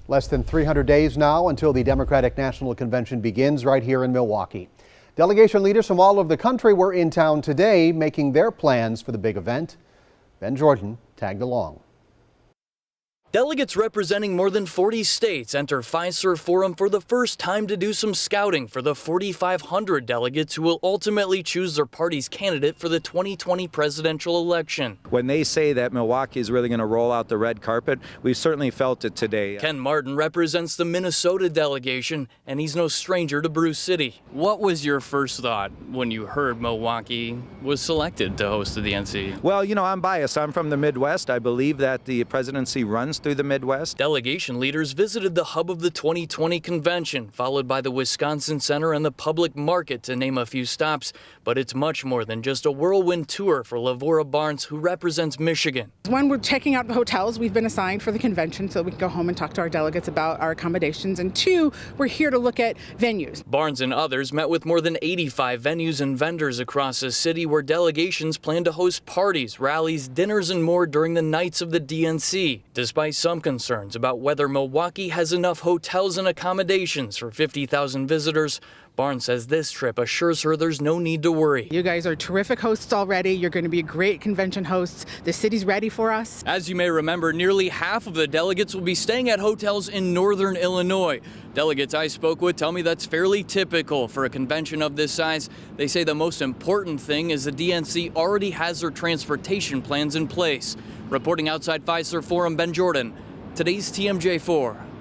Less than 300 days now until the Democratic National Convention begins right here in Milwaukee. Delegation leaders from all over the country were in town today making their plans for the big event. Ben Jordan tagged along. Delegates representing more than 40 states enter Fiserv Forum for the first time to do some scouting for the 4,500 delegates who will ultimately choose their party's candidate for the 2020 presidential election. When they say that Milwaukee is really going to roll out the red carpet, we've certainly felt it today. Ken Martin represents the Minnesota delegation, and he's no stranger to Bruce City. What was your first thought when you heard Milwaukee was selected to host the DNC? Well, you know, I'm biased. I'm from the Midwest. I believe that the presidency runs through the Midwest. Delegation leaders visited the hub of the 2020 convention, followed by the Wisconsin Center and the public market, to name a few stops. But it's much more than just a whirlwind tour for Lavora Barnes, who represents Michigan. When we're checking out the hotels we've been assigned for the convention so we can go home and talk to our delegates about our accommodations. And two, we're here to look at venues. Barnes and others met with more than 85 venues and vendors across the city where delegations plan to host parties, rallies, dinners, and more during the nights of the DNC. Despite some concerns about whether Milwaukee has enough hotels and accommodations for 50,000 visitors, Barnes says this trip assures her there's no need to worry. You guys are terrific hosts already. You're going to be great convention hosts. The city's ready for us. As you may remember, nearly half of the delegates will be staying at hotels in northern Illinois. Delegates I spoke with tell me that's fairly typical for a convention of this size. They say the most important thing is the DNC already has their transportation plans in place. Reporting outside Fiserv Forum, Ben Jordan, today's TMJ4.